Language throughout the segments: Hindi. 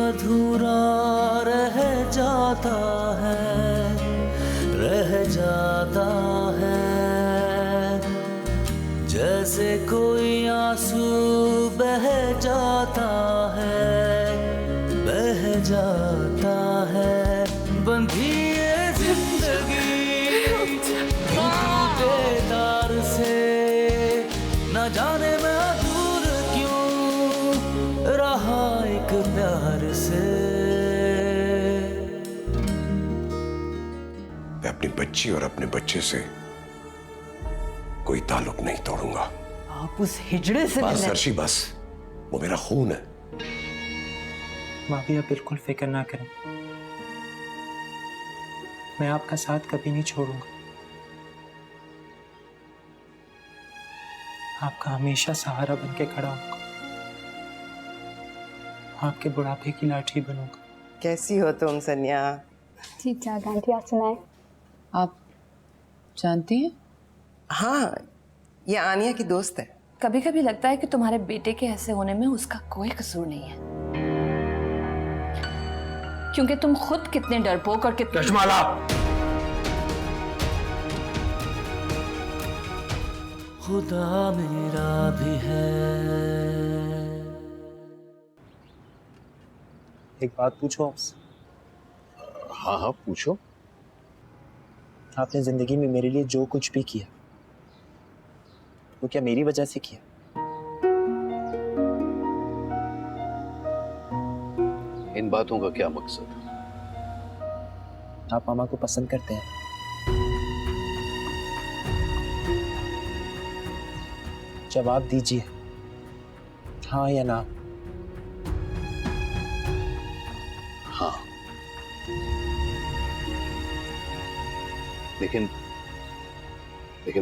अधूरा रह जाता है, रह जाता है। जैसे कोई आंसू बह जाता है, बह जाता है। बंधी ये जिंदगी टूटे तार से, न जाने मैं दूर क्यों रहा एक प्यार से। मैं अपनी बच्ची और अपने बच्चे से कोई ताल्लुक नहीं तोड़ूंगा। आप उस हिजड़े से बस अर्शी बस, वो मेरा खून है। भाभी आप बिल्कुल फिक्र ना करें, मैं आपका साथ कभी नहीं छोड़ूंगा। आपका हमेशा सहारा बन के खड़ा होऊंगा, आपके बुढ़ापे की लाठी बनूंगा। कैसी हो तुम सनिया? ठीक ठाक आंटी, आप सुनाएं। आप जानती हैं? हाँ, ये आनिया की दोस्त है। कभी कभी लगता है कि तुम्हारे बेटे के ऐसे होने में उसका कोई कसूर नहीं है, क्योंकि तुम खुद कितने डरपोक और कितने रश्माला, खुदा मेरा भी है। एक बात पूछो आपसे। हाँ हाँ पूछो। आपने जिंदगी में मेरे लिए जो कुछ भी किया, वो क्या मेरी वजह से किया? इन बातों का क्या मकसद? आप मामा को पसंद करते हैं? जवाब दीजिए, हाँ या ना। हाँ, लेकिन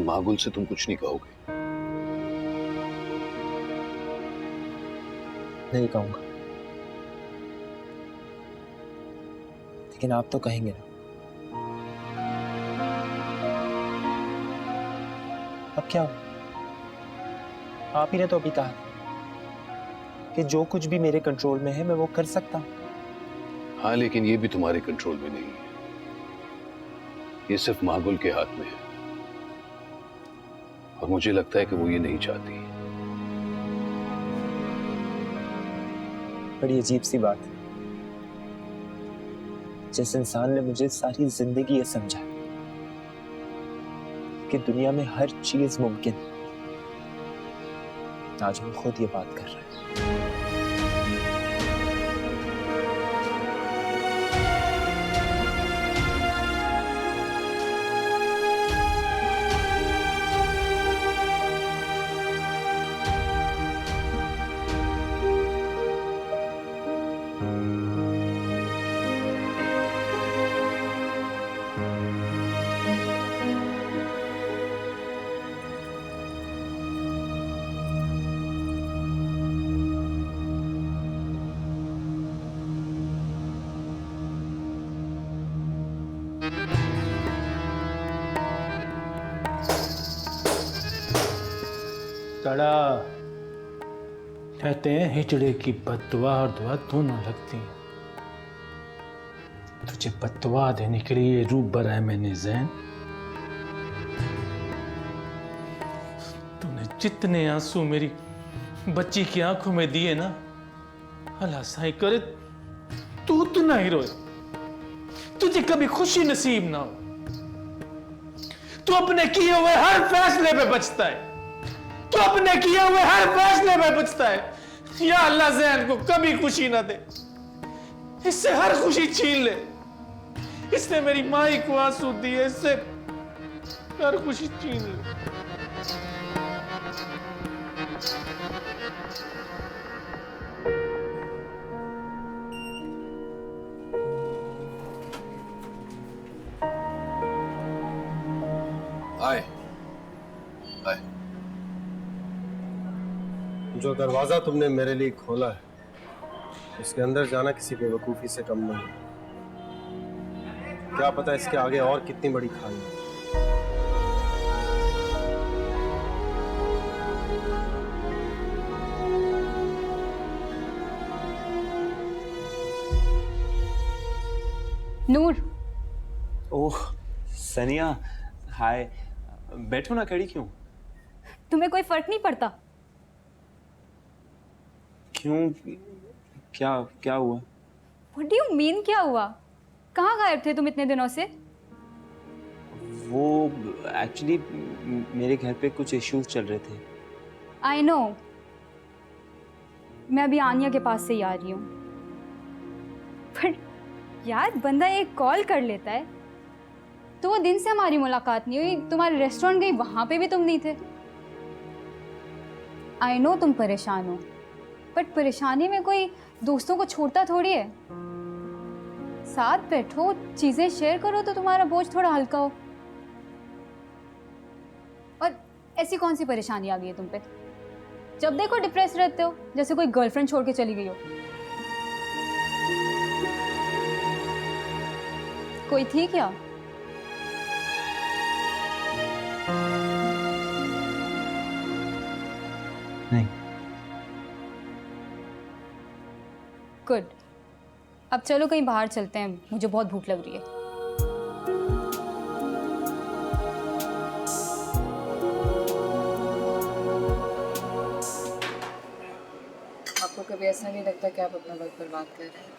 मागुल से तुम कुछ नहीं कहोगे? नहीं कहूंगा, लेकिन आप तो कहेंगे ना। अब क्या हो? आप ही ने तो अभी कहा कि जो कुछ भी मेरे कंट्रोल में है मैं वो कर सकता हूं। हाँ, लेकिन ये भी तुम्हारे कंट्रोल में नहीं है, ये सिर्फ मागुल के हाथ में है, और मुझे लगता है कि वो ये नहीं चाहती। बड़ी अजीब सी बात है, जिस इंसान ने मुझे सारी जिंदगी ये समझा कि दुनिया में हर चीज मुमकिन है, आज वो खुद ये बात कर रहा है। कड़ा कहते हैं हिजड़े की बददुआ और दुआ दोनों लगती हैं। तुझे बददुआ देने के लिए रूप बनाया मैंने ज़ैन। तूने जितने आंसू मेरी बच्ची की आंखों में दिए ना, अल्लाह साईं करे तू तो नहीं रोए, तुझे कभी खुशी नसीब ना हो। तू अपने किए हुए हर फैसले पे बचता है, तो अपने किए हुए हर फैसले में बचता है। या अल्लाह ज़ैन को कभी खुशी ना दे, इससे हर खुशी छीन ले। इसने मेरी माई को आंसू दिए, इससे हर खुशी छीन ले। आए आए। जो दरवाजा तुमने मेरे लिए खोला है, उसके अंदर जाना किसी बेवकूफ़ी से कम नहीं। क्या पता इसके आगे और कितनी बड़ी खाई है। नूर, ओह सनिया, हाय। बैठो ना, खड़ी क्यों? तुम्हें कोई फर्क नहीं पड़ता? क्यों? क्या क्या हुआ? व्हाट डू यू मीन क्या हुआ? कहाँ गायब थे तुम इतने दिनों से? वो एक्चुअली मेरे घर पे कुछ इश्यूज चल रहे थे। आई नो, मैं अभी आनिया के पास से ही आ रही हूँ। पर यार, बंदा एक कॉल कर लेता है। तो वो दिन से हमारी मुलाकात नहीं हुई, तुम्हारे रेस्टोरेंट गई, वहां पे भी तुम नहीं थे। आई नो तुम परेशान हो, बट परेशानी में कोई दोस्तों को छोड़ता थोड़ी है। साथ बैठो, चीजें शेयर करो तो तुम्हारा बोझ थोड़ा हल्का हो। और ऐसी कौन सी परेशानी आ गई है तुम पे? जब देखो डिप्रेस रहते हो, जैसे कोई गर्लफ्रेंड छोड़ के चली गई हो। कोई थी क्या? नहीं। गुड। अब चलो कहीं बाहर चलते हैं, मुझे बहुत भूख लग रही है। आपको कभी ऐसा नहीं लगता कि आप अपना वक्त बर्बाद कर रहे हैं?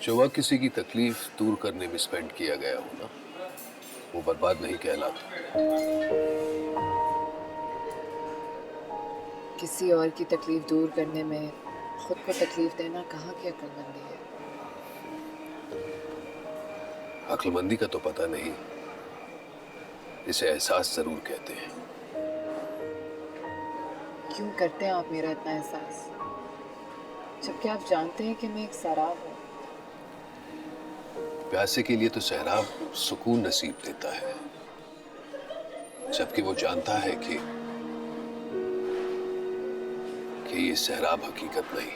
जो वक्त किसी की तकलीफ दूर करने में स्पेंड किया गया हो ना, वो बर्बाद नहीं कहलाता। किसी और की तकलीफ दूर करने में खुद को तकलीफ देना कहाँ की अक्लमंदी है? अक्लमंदी का तो पता नहीं, इसे एहसास जरूर कहते हैं। क्यों करते हैं आप मेरा इतना एहसास, जबकि आप जानते हैं कि मैं एक सैराब हूँ? प्यासे के लिए तो सैराब सुकून नसीब देता है, जबकि वो जानता है कि ये सैराब हकीकत नहीं।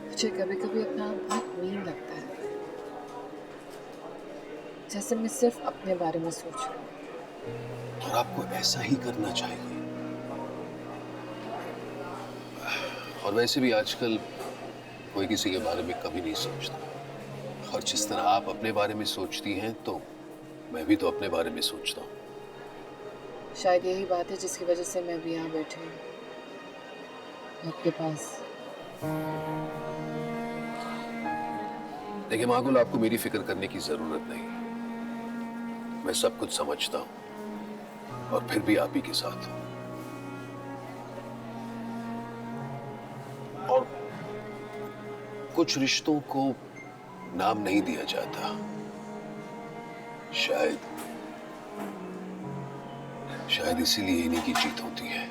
मुझे कभी कभी अपना आप बहुत मीन लगता है, जैसे मैं सिर्फ अपने बारे में सोच रही हूँ। और आपको ऐसा ही करना चाहिए। और वैसे भी आजकल कोई किसी के बारे में कभी नहीं सोचता, और जिस तरह आप अपने बारे में सोचती हैं, तो मैं भी तो अपने बारे में सोचता हूँ। शायद यही बात है जिसकी वजह से मैं भी यहाँ बैठी हूँ, आपके पास। देखिए मागुल, आपको मेरी फिक्र करने की जरूरत नहीं। मैं सब कुछ समझता हूँ, और फिर भी आप ही के साथ हूँ। और कुछ रिश्तों को नाम नहीं दिया जाता, शायद इसीलिए इन्हीं की जीत होती है।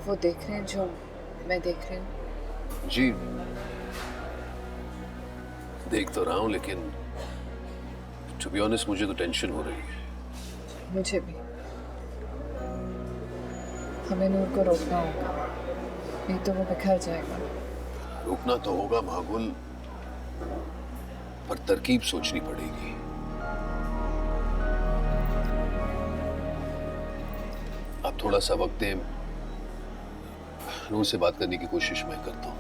वो देख रहे हैं जो मैं देख रही हूँ? जी देख तो रहा हूं, लेकिन टू बी ऑनेस्ट मुझे तो टेंशन हो रही है। मुझे भी। हमें नूर को रोकना होगा, नहीं तो वो बिखर जाएगा। रोकना तो होगा मागुल, पर तरकीब सोचनी पड़ेगी। आप थोड़ा सा वक्त दें, नूर से बात करने की कोशिश मैं करता हूं।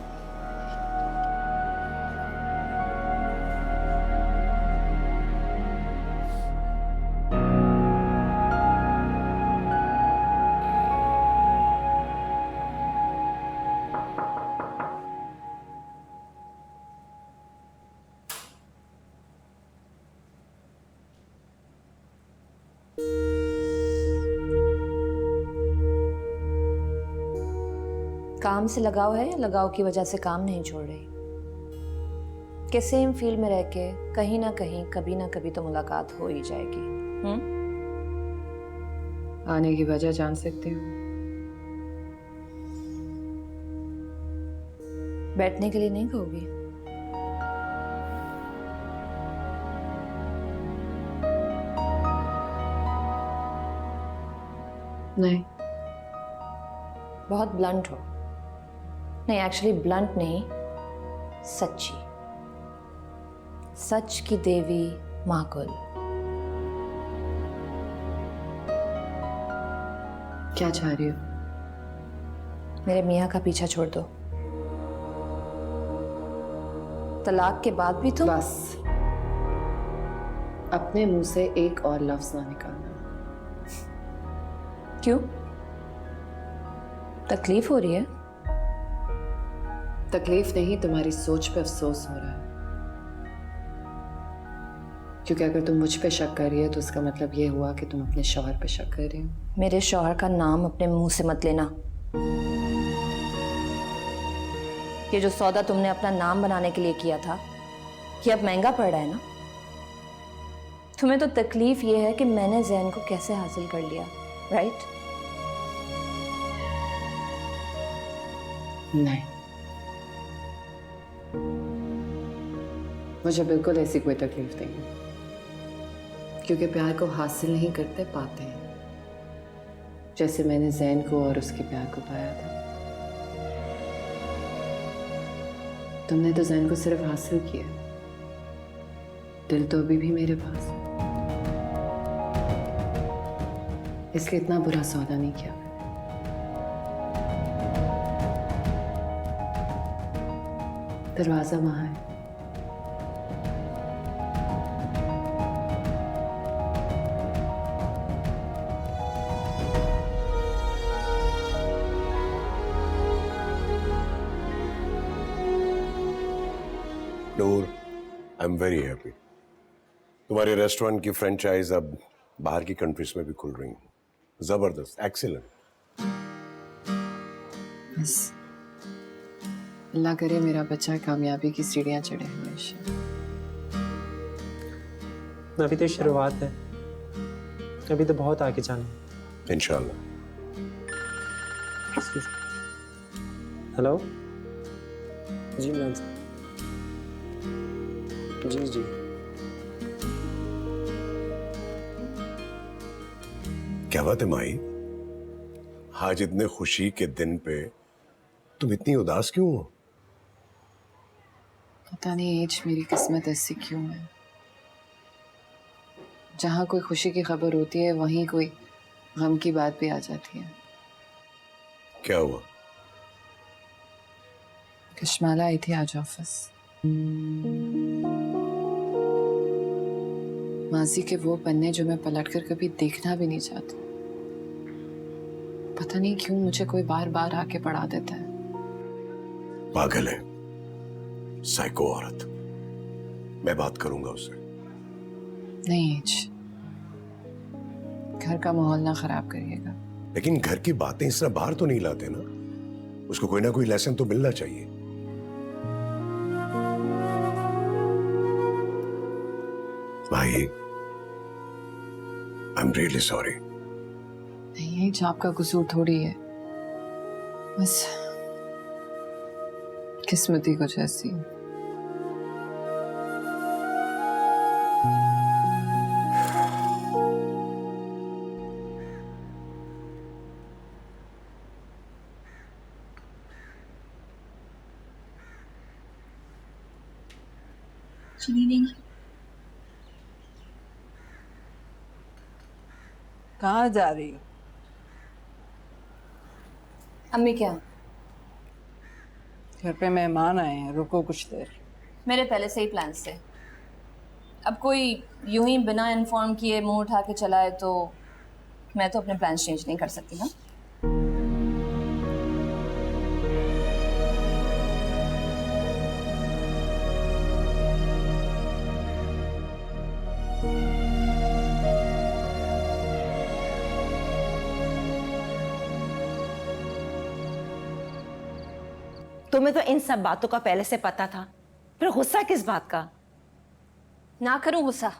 काम से लगाव है या लगाव की वजह से काम नहीं छोड़ रही? कि सेम फील्ड में रह के कहीं ना कहीं कभी ना कभी तो मुलाकात हो ही जाएगी। आने की वजह जान सकती हूँ? बैठने के लिए नहीं कहोगी? नहीं। बहुत ब्लंट हो। नहीं, एक्चुअली ब्लंट नहीं, सच्ची। सच की देवी माकुल। क्या चाह रही हो? मेरे मियाँ का पीछा छोड़ दो। तलाक के बाद भी तुम। बस अपने मुंह से एक और लफ्ज ना निकालना। क्यों? तकलीफ हो रही है? तकलीफ नहीं, तुम्हारी सोच पे अफसोस हो रहा है। क्योंकि अगर तुम मुझ पे शक कर रही है तो उसका मतलब ये हुआ कि तुम अपने शौहर पे शक कर रही हो। मेरे शौहर का नाम अपने मुंह से मत लेना। ये जो सौदा तुमने अपना नाम बनाने के लिए किया था, ये अब महंगा पड़ रहा है ना? तुम्हें तो तकलीफ ये है कि मैंने ज़ैन को कैसे हासिल कर लिया, राइट? नहीं, मुझे बिल्कुल ऐसी कोई तकलीफ नहीं है, क्योंकि प्यार को हासिल नहीं करते, पाते हैं। जैसे मैंने ज़ैन को और उसके प्यार को पाया था। तुमने तो ज़ैन को सिर्फ हासिल किया, दिल तो अभी भी मेरे पास है। इसलिए इतना बुरा सौदा नहीं किया। दरवाजा वहां है। नूर, आई एम वेरी हैप्पी। तुम्हारे रेस्टोरेंट की फ्रेंचाइज अब बाहर की कंट्रीज में भी खुल रही है। जबरदस्त, एक्सीलेंट। बस अल्लाह करे मेरा बच्चा कामयाबी की सीढ़ियां चढ़े हमेशा। अभी तो शुरुआत है, अभी तो बहुत आगे जाना है। इंशाल्लाह। हेलो जी मैम। जी जी। क्या बात है माही, आज इतने खुशी के दिन पे तुम इतनी उदास क्यों हो? पता नहीं एज मेरी किस्मत ऐसी क्यों है। जहाँ कोई खुशी की खबर होती है वहीं कोई गम की बात भी आ जाती है। क्या हुआ? कश्माला आई थी आज ऑफिस। माजी के वो पन्ने जो मैं पलटकर कभी देखना भी नहीं चाहती। पता नहीं क्यों मुझे कोई बार बार आके पढ़ा देता है। पागल है, साइको औरत। मैं बात करूंगा उससे। नहीं एज, घर का माहौल ना खराब करिएगा। लेकिन घर की बातें इस तरह बाहर तो नहीं लाते ना। उसको कोई ना कोई लेसन तो मिलना चाहिए। भाई, आई एम रियली सॉरी। नहीं एज, आपका कसूर थोड़ी है, बस किस्मती कुछ ऐसी है। कहाँ जा रही हो? अम्मी क्या? घर पे मेहमान आए हैं, रुको कुछ देर। मेरे पहले से ही प्लान्स थे। अब कोई यूं ही बिना इन्फॉर्म किए मुंह उठा के चला है तो मैं तो अपने प्लान्स चेंज नहीं कर सकती ना। तुम्हें तो इन सब बातों का पहले से पता था, फिर गुस्सा किस बात का? ना करूं गुस्सा,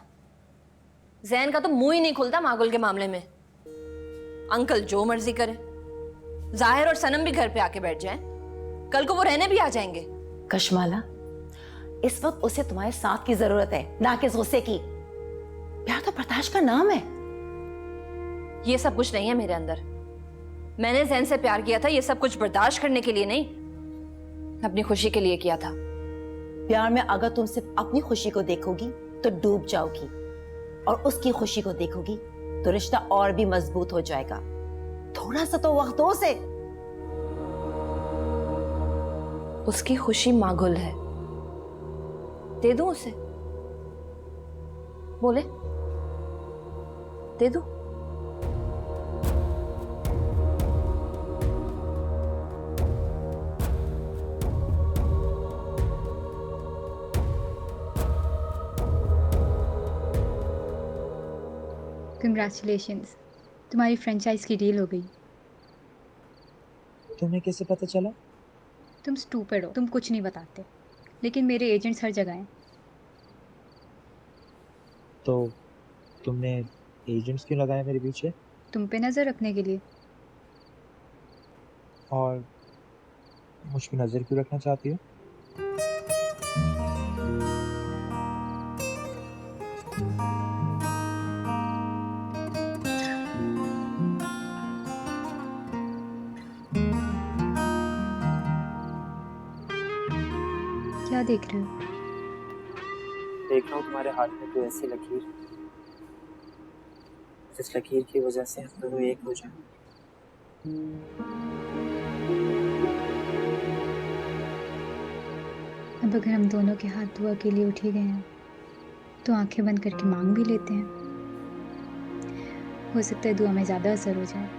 ज़ैन का तो मुंह ही नहीं खुलता मागुल के मामले में। अंकल जो मर्जी करे, जाहिर और सनम भी घर पे आके बैठ जाएं, कल को वो रहने भी आ जाएंगे। कश्माला, इस वक्त उसे तुम्हारे साथ की जरूरत है, ना कि गुस्से की। प्यार तो बर्दाश्त का नाम है। ये सब कुछ नहीं है मेरे अंदर। मैंने जैन से प्यार किया था ये सब कुछ बर्दाश्त करने के लिए नहीं, अपनी खुशी के लिए किया था। प्यार में अगर तुम सिर्फ अपनी खुशी को देखोगी तो डूब जाओगी, और उसकी खुशी को देखोगी तो रिश्ता और भी मजबूत हो जाएगा। थोड़ा सा तो वक्त दो उसे। उसकी खुशी मागुल है, दे दूं उसे? बोले दे दूं? कंग्रेचुलेशंस, तुम्हारी फ्रेंचाइज की डील हो गई। तुम्हें कैसे पता चला? तुम स्टूपिड हो, तुम कुछ नहीं बताते, लेकिन मेरे एजेंट्स हर जगह हैं। तो तुमने एजेंट्स क्यों लगाए मेरे पीछे? तुम पे नज़र रखने के लिए। और मुझ पे नज़र क्यों रखना चाहती हो? क्या देख रहे हो? देख रहा हूँ तुम्हारे हाथ में कोई ऐसी लकीर, जिस लकीर की वजह से हम दोनों एक हो जाए। अब अगर हम दोनों के हाथ दुआ के लिए उठे गए हैं तो आंखें बंद करके मांग भी लेते हैं। हो सकता है दुआ में ज़्यादा असर हो जाए।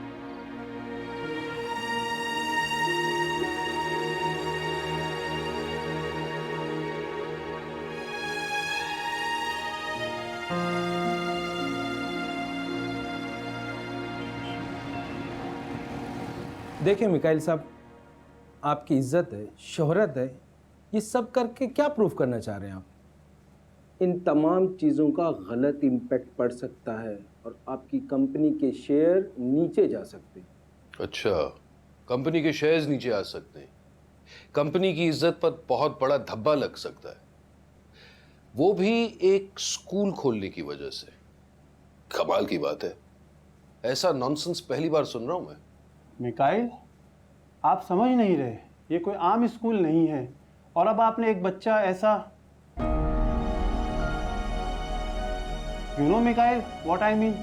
देखिए मिकाइल साहब, आपकी इज्जत है, शोहरत है, ये सब करके क्या प्रूफ करना चाह रहे हैं आप? इन तमाम चीज़ों का गलत इम्पैक्ट पड़ सकता है और आपकी कंपनी के शेयर नीचे जा सकते हैं। अच्छा, कंपनी के शेयर्स नीचे आ सकते हैं, कंपनी की इज्जत पर बहुत बड़ा धब्बा लग सकता है, वो भी एक स्कूल खोलने की वजह से। कमाल की बात है, ऐसा नॉनसेंस पहली बार सुन रहा हूं मैं। मिकाइल, आप समझ नहीं रहे, ये कोई आम स्कूल नहीं है। और अब आपने एक बच्चा ऐसा, you know Mikail what I mean,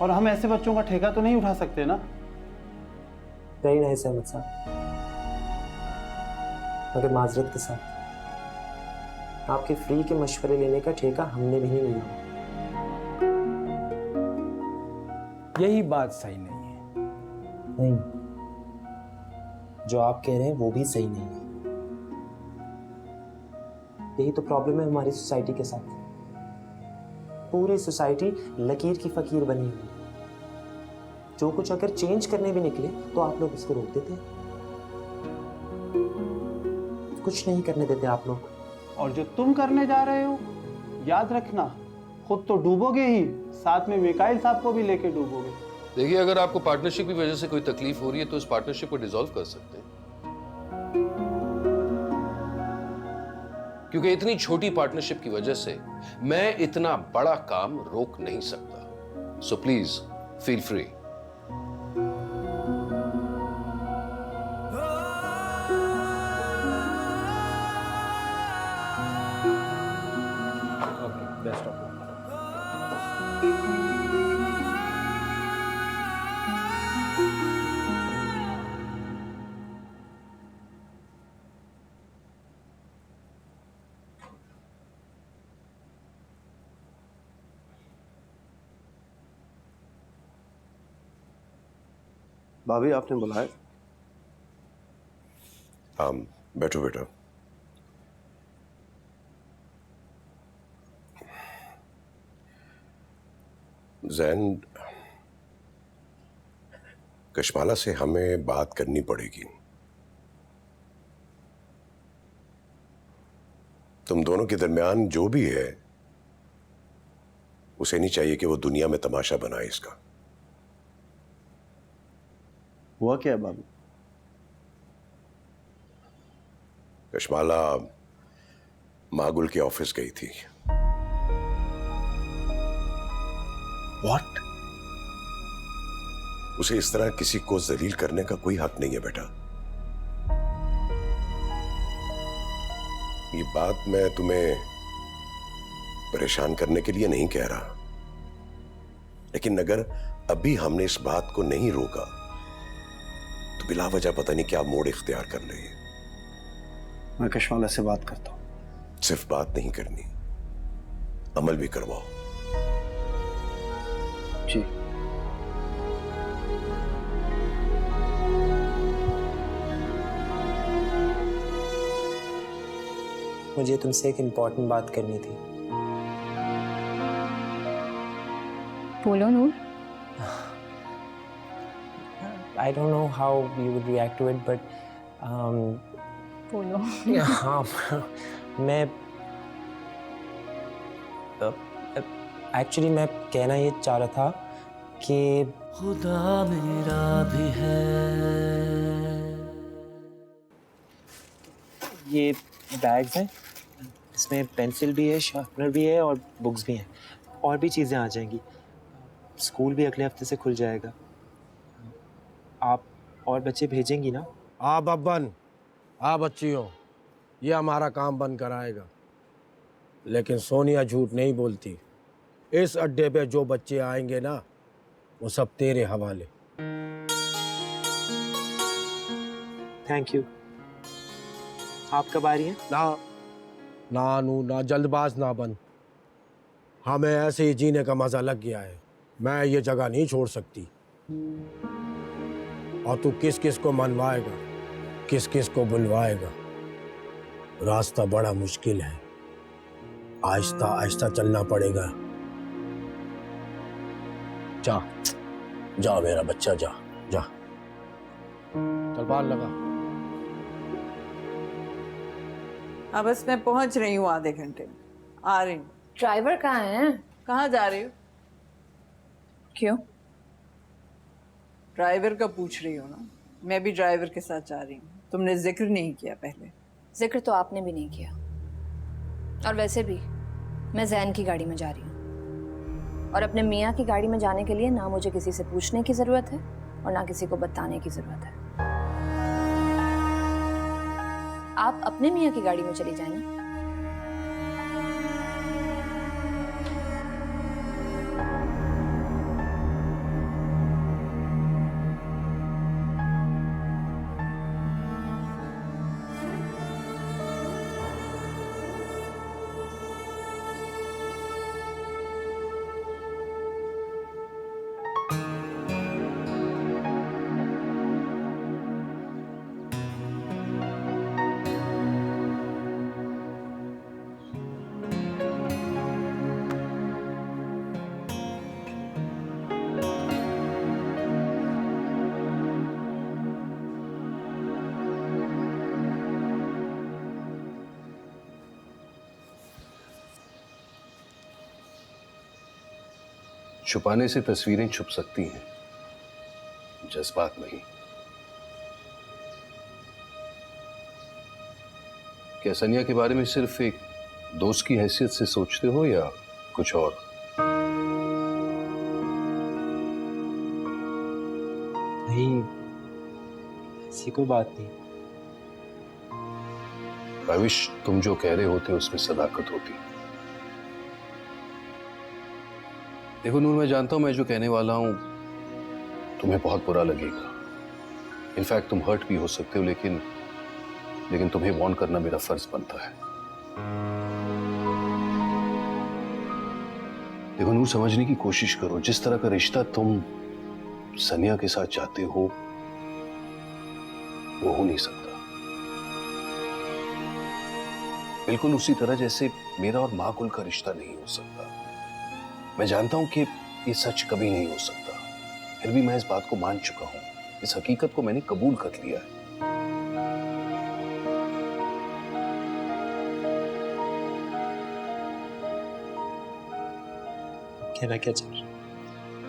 और हम ऐसे बच्चों का ठेका तो नहीं उठा सकते ना। वेरी नाइस अहमद साहब, मगर माजरत के साथ आपके फ्री के मशवरे लेने का ठेका हमने भी नहीं लिया। यही बात सही नहीं है। नहीं, जो आप कह रहे हैं वो भी सही नहीं है। यही तो प्रॉब्लम है हमारी सोसाइटी के साथ। पूरी सोसाइटी लकीर की फकीर बनी हुई है। जो कुछ अगर चेंज करने भी निकले तो आप लोग इसको रोक देते हैं, कुछ नहीं करने देते आप लोग। और जो तुम करने जा रहे हो, याद रखना, खुद तो डूबोगे ही, साथ में मिकाइल साहब को भी लेके डूबोगे। देखिए, अगर आपको पार्टनरशिप की वजह से कोई तकलीफ हो रही है तो इस पार्टनरशिप को डिसॉल्व कर सकते हैं, क्योंकि इतनी छोटी पार्टनरशिप की वजह से मैं इतना बड़ा काम रोक नहीं सकता। So please feel free. Best of luck. भाभी, आपने बुलाया? हाँ, बैठो बेटा। जैन, कशमाला से हमें बात करनी पड़ेगी। तुम दोनों के दरमियान जो भी है, उसे नहीं चाहिए कि वो दुनिया में तमाशा बनाए इसका। हुआ क्या है बाबू? कशमाला मागुल के ऑफिस गई थी। What? उसे इस तरह किसी को जलील करने का कोई हक नहीं है बेटा। ये बात मैं तुम्हें परेशान करने के लिए नहीं कह रहा, लेकिन अगर अभी हमने इस बात को नहीं रोका तो बिला वजह पता नहीं क्या मोड़ इख्तियार कर लेंगे। मैं कशवाला से बात करता हूँ। सिर्फ बात नहीं करनी, अमल भी करवाओ। जी। मुझे तुमसे एक इम्पोर्टेंट बात करनी थी। बोलो नूर। I don't know how you would react to it, but बोलो। हाँ, मैं एक्चुअली मैं कहना ये चाह रहा था कि खुदा मेरा भी है। ये बैग्स हैं, इसमें पेंसिल भी है, शार्पनर भी है और बुक्स भी हैं। और भी चीज़ें आ जाएंगी। स्कूल भी अगले हफ्ते से खुल जाएगा। आप और बच्चे भेजेंगी ना? हाँ बब्बन, हाँ बच्चियों, ये हमारा काम बन कराएगा। लेकिन सोनिया झूठ नहीं बोलती। इस अड्डे पे जो बच्चे आएंगे ना, वो सब तेरे हवाले। Thank you. आप कब आ रही हैं? ना नू ना, जल्दबाज ना बन। हमें ऐसे ही जीने का मजा लग गया है। मैं ये जगह नहीं छोड़ सकती। और तू किस किस को मनवाएगा, किस किस को बुलवाएगा? रास्ता बड़ा मुश्किल है, आहिस्ता आहिस्ता चलना पड़ेगा। जा जा मेरा बच्चा, जा जा, चल बाहर लगा। हाँ बस मैं पहुंच रही हूँ, आधे घंटे में आ रही हूँ। ड्राइवर कहाँ है? कहाँ जा रही हो? क्यों? ड्राइवर का पूछ रही हो ना? मैं भी ड्राइवर के साथ जा रही हूँ। तुमने जिक्र नहीं किया पहले। जिक्र तो आपने भी नहीं किया। और वैसे भी मैं जैन की गाड़ी में जा रही हूँ, और अपने मियाँ की गाड़ी में जाने के लिए ना मुझे किसी से पूछने की जरूरत है और ना किसी को बताने की जरूरत है। आप अपने मियाँ की गाड़ी में चली जाए ना। छुपाने से तस्वीरें छुप सकती हैं, जज्बात नहीं। क्या सनिया के बारे में सिर्फ एक दोस्त की हैसियत से सोचते हो या कुछ और? नहीं, ऐसी कोई बात नहीं। आई विश तुम जो कह रहे होते उसमें सदाकत होती। देखो नूर, मैं जानता हूं मैं जो कहने वाला हूं तुम्हें बहुत बुरा लगेगा। इनफैक्ट तुम हर्ट भी हो सकते हो, लेकिन तुम्हें वार्न करना मेरा फर्ज बनता है। देखो नूर, समझने की कोशिश करो। जिस तरह का रिश्ता तुम सनिया के साथ चाहते हो वो हो नहीं सकता। बिल्कुल उसी तरह जैसे मेरा और माकुल का रिश्ता नहीं हो सकता। मैं जानता हूं कि ये सच कभी नहीं हो सकता, फिर भी मैं इस बात को मान चुका हूं। इस हकीकत को मैंने कबूल कर लिया है। कहना क्या चाह रहे?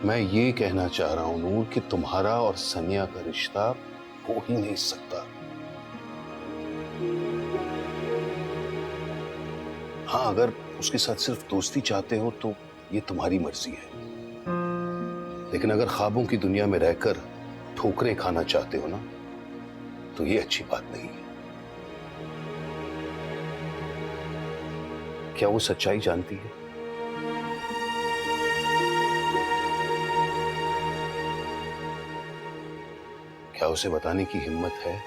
मैं ये कहना चाह रहा हूं नूर कि तुम्हारा और सनिया का रिश्ता हो ही नहीं सकता। हाँ, अगर उसके साथ सिर्फ दोस्ती चाहते हो तो ये तुम्हारी मर्जी है, लेकिन अगर ख्वाबों की दुनिया में रहकर ठोकरें खाना चाहते हो ना, तो ये अच्छी बात नहीं है। क्या वो सच्चाई जानती है? क्या उसे बताने की हिम्मत है?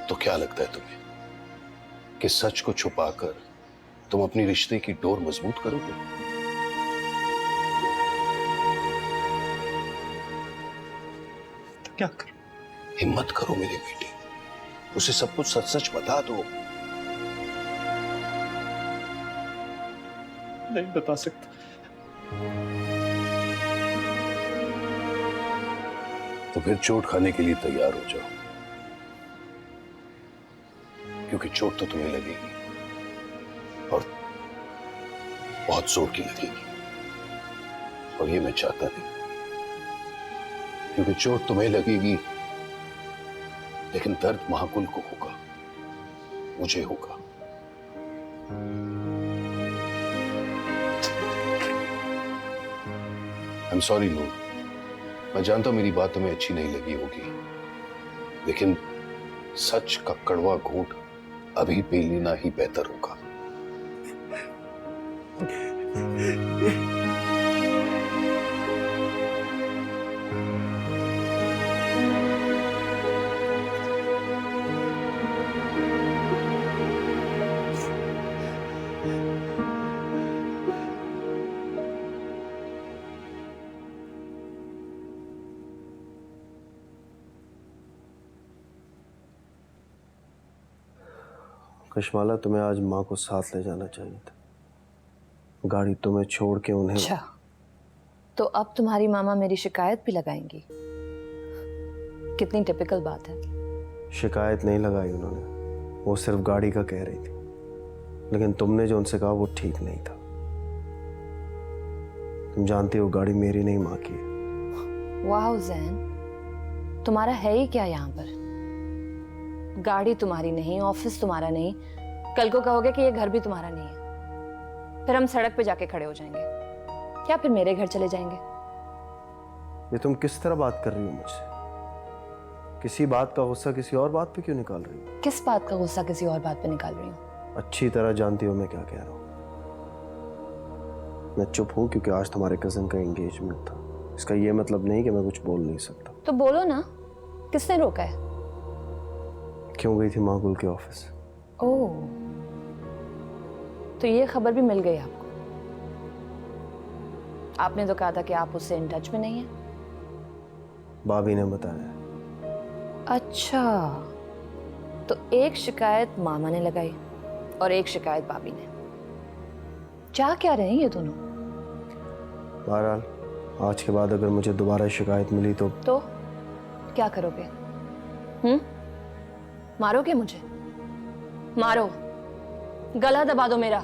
तो क्या लगता है तुम्हें कि सच को छुपाकर तुम अपनी रिश्ते की डोर मजबूत करोगे? तो क्या करूं? हिम्मत करो मेरे बेटे, उसे सब कुछ सच सच बता दो। नहीं बता सकता। तो फिर चोट खाने के लिए तैयार हो जाओ, क्योंकि चोट तो तुम्हें लगेगी और बहुत जोर की लगेगी, और ये मैं चाहता नहीं। क्योंकि चोट तुम्हें लगेगी लेकिन दर्द महाकुल को होगा, मुझे होगा। आई एम सॉरी नूर, मैं जानता हूं मेरी बात तुम्हें अच्छी नहीं लगी होगी, लेकिन सच का कड़वा घूंट अभी पी लेना ही बेहतर होगा। कशमाला, तुम्हें आज माँ को साथ ले जाना चाहिए था। गाड़ी तुम्हें छोड़ के उन्हें। अच्छा, तो अब तुम्हारी मामा मेरी शिकायत भी लगाएंगी? कितनी टिपिकल बात है। शिकायत नहीं लगाई उन्होंने, वो सिर्फ गाड़ी का कह रही थी, लेकिन तुमने जो उनसे कहा वो ठीक नहीं था। तुम जानती हो गाड़ी मेरी नहीं, माँ की है। वाह जैन, तुम्हारा है ही क्या यहाँ पर? गाड़ी तुम्हारी नहीं, ऑफिस तुम्हारा नहीं, कल को कहोगे कि ये घर भी तुम्हारा नहीं है, फिर हम सड़क पे जाके खड़े हो जाएंगे, या फिर मेरे घर चले जाएंगे। ये तुम किस तरह बात कर रही हो मुझसे? किसी बात का गुस्सा किसी और बात पे क्यों निकाल रही हो? किस बात का गुस्सा किसी और बात पे निकाल रही हूँ? अच्छी तरह जानती हो मैं क्या कह रहा हूँ। मैं चुप हूँ क्योंकि आज तुम्हारे कजिन का एंगेजमेंट था। इसका ये मतलब नहीं कि मैं कुछ बोल नहीं सकता। तो बोलो ना, किसने रोका है? क्यों गई थी मागुल के ऑफिस? ओह, तो ये खबर भी मिल गई आपको? आपने तो कहा था कि आप उससे इन टच में नहीं हैं। भाभी ने बताया। अच्छा, तो एक शिकायत मामा ने लगाई और एक शिकायत भाभी ने। चाह क्या रहे हैं ये दोनों? बहरहाल आज के बाद अगर मुझे दोबारा शिकायत मिली तो क्या करोगे? मारोगे मुझे? मारो, गला दबा दो मेरा।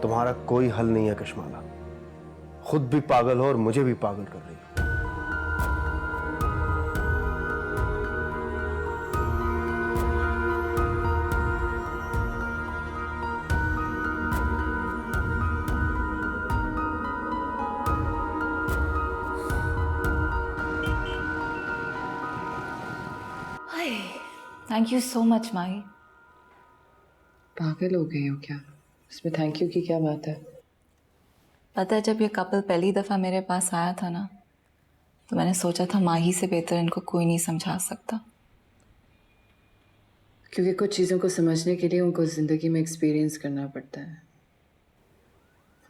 तुम्हारा कोई हल नहीं है कशमाला। खुद भी पागल हो और मुझे भी पागल कर रही हो। थैंक यू सो मच माही। पागल हो गई हो क्या? इसमें थैंक यू की क्या बात है? पता है, जब ये कपल पहली दफ़ा मेरे पास आया था ना, तो मैंने सोचा था माही से बेहतर इनको कोई नहीं समझा सकता। क्योंकि कुछ चीज़ों को समझने के लिए उनको ज़िंदगी में एक्सपीरियंस करना पड़ता है,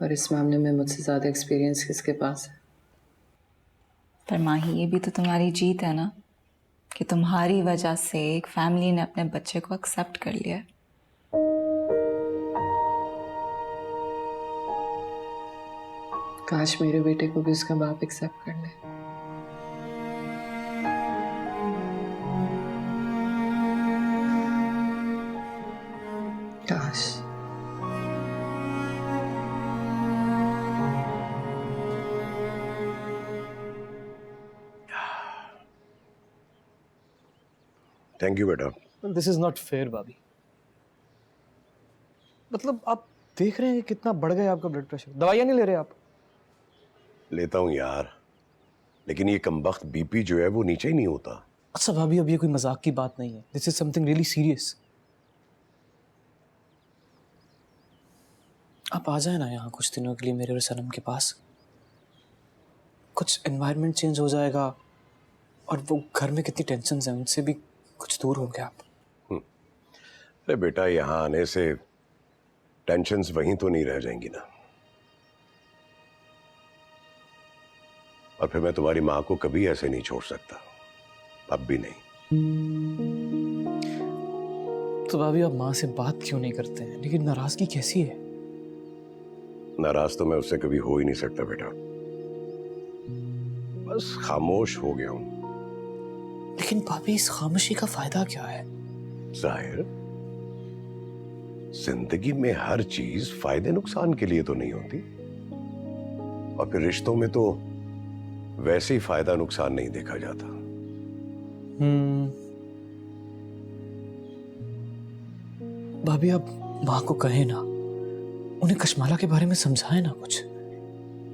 और इस मामले में मुझसे ज़्यादा एक्सपीरियंस किसके पास है? पर माही, ये भी तो तुम्हारी जीत है ना, कि तुम्हारी वजह से एक फैमिली ने अपने बच्चे को एक्सेप्ट कर लिया है। काश मेरे बेटे को भी उसका बाप एक्सेप्ट कर ले। काश। थैंक यू बेटा। दिस इज नॉट फेयर भाभी। मतलब आप देख रहे हैं कितना बढ़ गया आपका ब्लड प्रेशर। दवाइयाँ नहीं ले रहे आप? लेता हूं यार, लेकिन ये कमबख्त बीपी जो है वो नीचे ही नहीं होता। अच्छा भाभी, अब ये कोई मजाक की बात नहीं है। This is something really serious. आप आ जाए ना यहाँ कुछ दिनों के लिए मेरे और सनम के पास। कुछ एनवायरनमेंट चेंज हो जाएगा, और वो घर में कितनी टेंशन है उनसे भी कुछ दूर होंगे आप। अरे बेटा, यहाँ आने से टेंशन्स वहीं तो नहीं रह जाएंगी ना। और फिर मैं तुम्हारी माँ को कभी ऐसे नहीं छोड़ सकता, अब भी नहीं। तो भाभी, आप माँ से बात क्यों नहीं करते हैं? लेकिन नाराजगी कैसी है? नाराज तो मैं उससे कभी हो ही नहीं सकता बेटा, बस खामोश हो गया हूं। लेकिन भाभी, इस खामोशी का फायदा क्या है? जाहिर, जिंदगी में हर चीज फायदे नुकसान के लिए तो नहीं होती, और फिर रिश्तों में तो वैसे ही फायदा नुकसान नहीं देखा जाता। भाभी, आप माँ को कहें ना, उन्हें कश्माला के बारे में समझाएं ना कुछ।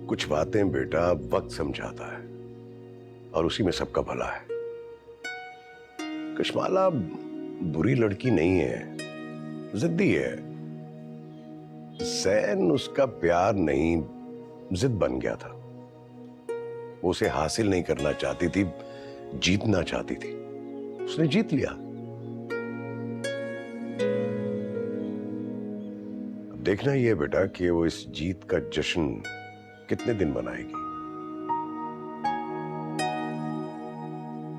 कुछ बातें बेटा वक्त समझाता है, और उसी में सबका भला है। कश्माला बुरी लड़की नहीं है, जिद्दी है। जैन उसका प्यार नहीं, जिद बन गया था। वो उसे हासिल नहीं करना चाहती थी, जीतना चाहती थी। उसने जीत लिया। अब देखना ही है बेटा कि वो इस जीत का जश्न कितने दिन मनाएगी।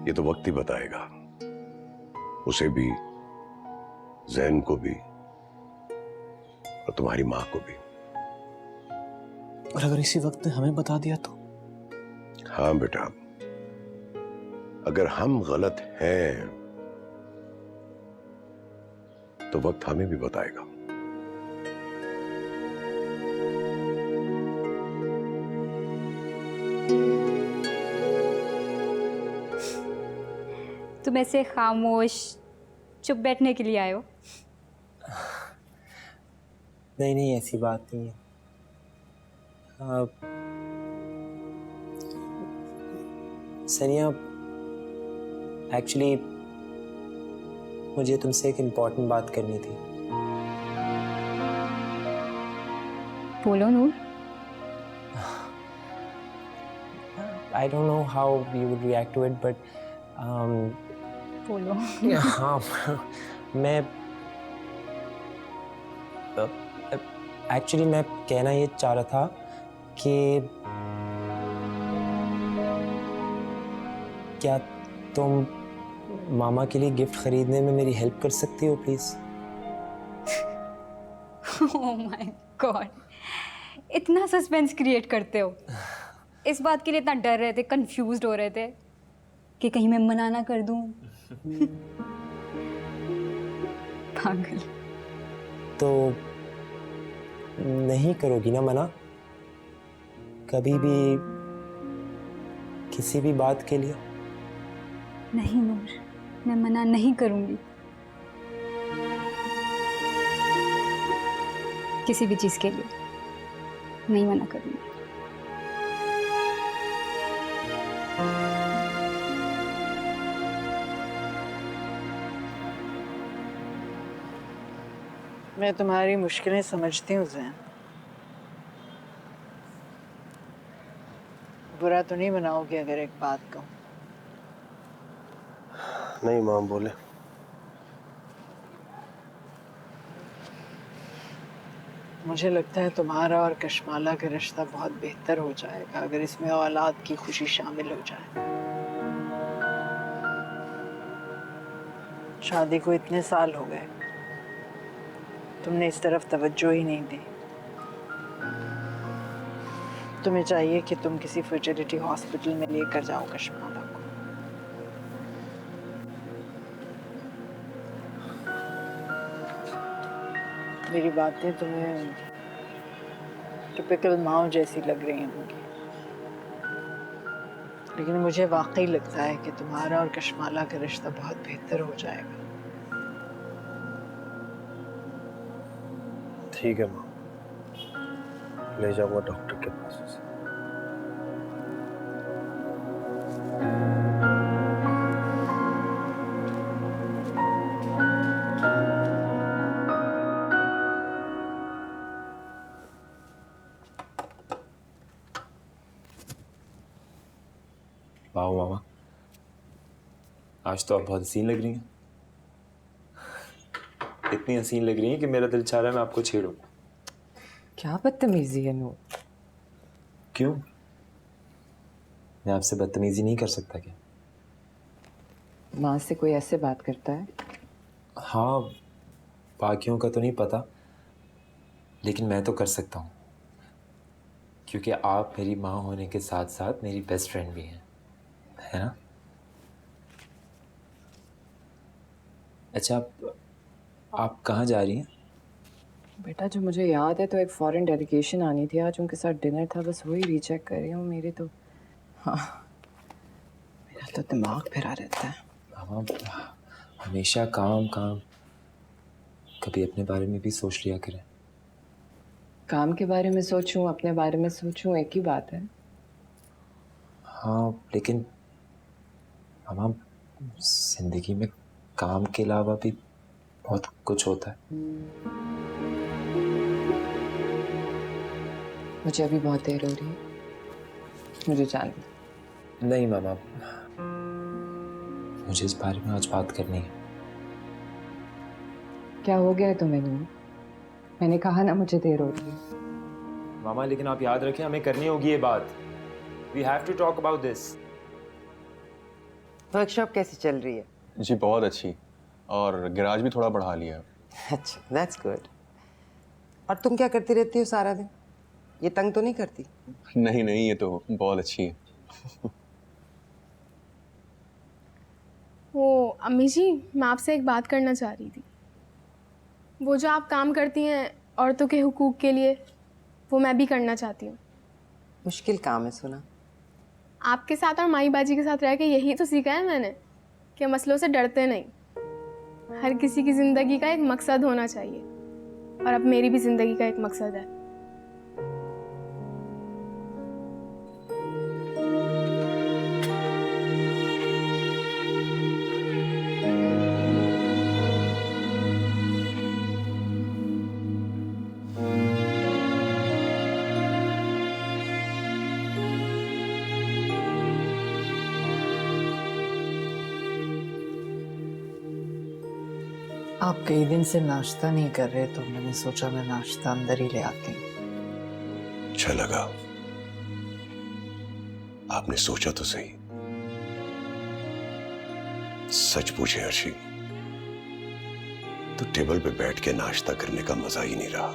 ये तो वक्त ही बताएगा, उसे भी, जैन को भी, और तुम्हारी मां को भी। और अगर इसी वक्त ने हमें बता दिया तो? हाँ बेटा, अगर हम गलत हैं तो वक्त हमें भी बताएगा। तुम ऐसे खामोश चुप बैठने के लिए आए हो? नहीं नहीं, ऐसी बात नहीं है। सनिया, एक्चुअली मुझे तुमसे एक इम्पोर्टेंट बात करनी थी। बोलो नूर। I don't know how you would react to it, but बोलो। हाँ, मैं एक्चुअली मैं कहना ये चाह रहा था कि क्या तुम मामा के लिए गिफ्ट खरीदने में मेरी हेल्प कर सकती हो प्लीज? ओह माय गॉड, इतना सस्पेंस क्रिएट करते हो। इस बात के लिए इतना डर रहे थे, कंफ्यूज्ड हो रहे थे कि कहीं मैं मना ना कर दूं। पागल। तो नहीं करोगी ना मना कभी भी किसी भी बात के लिए? नहीं नूर, मैं मना नहीं करूंगी किसी भी चीज के लिए, नहीं मना करूंगी। मैं तुम्हारी मुश्किलें समझती हूँ ज़ैन। बुरा तो नहीं मनाओगे अगर एक बात कहूँ? नहीं माँ, बोले। मुझे लगता है तुम्हारा और कश्माला का रिश्ता बहुत बेहतर हो जाएगा अगर इसमें औलाद की खुशी शामिल हो जाए। शादी को इतने साल हो गए, तुमने इस तरफ तवज्जो ही नहीं दी। तुम्हें चाहिए कि तुम किसी फर्टिलिटी हॉस्पिटल में लेकर जाओ कश्माला को। मेरी बातें तुम्हें टिपिकल माँ जैसी लग रही होंगी, लेकिन मुझे वाकई लगता है कि तुम्हारा और कश्माला का रिश्ता बहुत बेहतर हो जाएगा। ठीक है माँ, ले जाऊंगा डॉक्टर के पास उसे। वाह मामा, आज तो आप बहुत हसीन लग रही हैं। इतनी हसीन लग रही हैं कि मेरा दिल चाह रहा है मैं आपको छेड़ूं। क्या बदतमीजी है नूर। क्यों? मैं आपसे बदतमीजी नहीं कर सकता क्या? माँ से कोई ऐसे बात करता है? हाँ, बाकियों का तो नहीं पता, लेकिन मैं तो कर सकता हूँ, क्योंकि आप मेरी माँ होने के साथ साथ मेरी बेस्ट फ्रेंड भी हैं, है ना? अच्छा, आप कहाँ जा रही हैं? बेटा जो मुझे याद है तो एक फॉरेन डेलीगेशन आनी थी आज, उनके साथ डिनर था, बस वही रीचेक कर रही हूँ। मेरी तो हाँ, मेरा तो दिमाग फिरा रहता है। मामा, हमेशा काम काम, कभी अपने बारे में भी सोच लिया करें। काम के बारे में सोचूं, अपने बारे में सोचूं, एक ही बात है। हाँ, लेकिन मामा, जिंदगी में काम के अलावा भी बहुत कुछ होता है। मुझे अभी बहुत देर हो रही है, मुझे जाना। नहीं मामा, मुझे इस बारे में आज बात करनी है। क्या हो गया है तुम्हें नूर? मैंने कहा ना मुझे देर हो रही है। मामा, लेकिन आप याद रखें, हमें करनी होगी ये बात। We have to talk about this. Workshop कैसी चल रही है? जी बहुत अच्छी, और गैराज भी थोड़ा बढ़ा लिया। अच्छा, दैट्स गुड। और तुम क्या करती रहती हो सारा दिन? ये तंग तो नहीं करती? नहीं नहीं, ये तो बहुत अच्छी है। वो अम्मी जी, मैं आपसे एक बात करना चाह रही थी। वो जो आप काम करती हैं औरतों के हुकूक के लिए, वो मैं भी करना चाहती हूँ। मुश्किल काम है सुना। आपके साथ और माई बाजी के साथ रह के यही तो सीखा है मैंने कि मसलों से डरते नहीं। हर किसी की ज़िंदगी का एक मकसद होना चाहिए, और अब मेरी भी ज़िंदगी का एक मकसद है। आप कई दिन से नाश्ता नहीं कर रहे, तो मैंने सोचा मैं नाश्ता अंदर ही ले आती हूँ। अच्छा लगा, आपने सोचा तो सही। सच पूछे अर्शी, तो टेबल पे बैठ के नाश्ता करने का मजा ही नहीं रहा।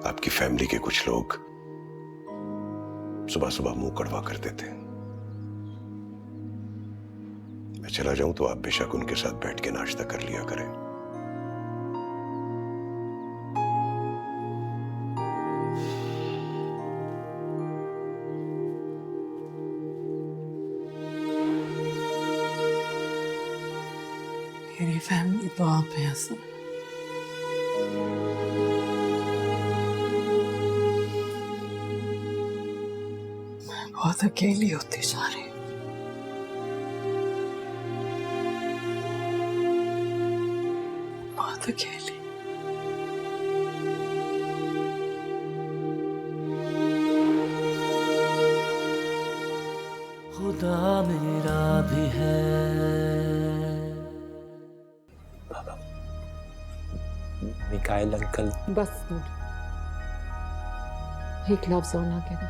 आपकी फैमिली के कुछ लोग सुबह सुबह मुंह कड़वा कर देते हैं। मैं चला जाऊं तो आप बेशक उनके साथ बैठ के नाश्ता कर लिया करें। मेरी फैमिली तो आप हैं असल। मैं बहुत अकेली होती जा रही हूँ। बहुत अकेली। खुदा मेरा भी है। मिकाइल अंकल, बस नूर, एक लफ्ज और ना कहना।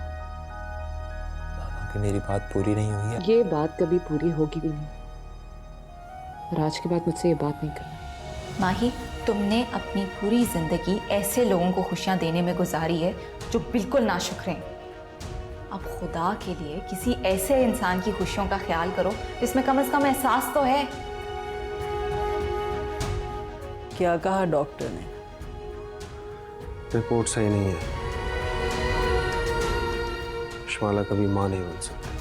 अभी मेरी बात पूरी नहीं हुई है। ये बात कभी पूरी होगी भी नहीं, और आज के बाद मुझसे ये बात नहीं करना। माही, तुमने अपनी पूरी जिंदगी ऐसे लोगों को खुशियां देने में गुजारी है जो बिल्कुल नाशुक्र हैं। अब खुदा के लिए किसी ऐसे इंसान की खुशियों का ख्याल करो जिसमें कम से कम एहसास तो है। क्या कहा डॉक्टर ने? रिपोर्ट सही नहीं है। कश्माला कभी मां नहीं बन सकती।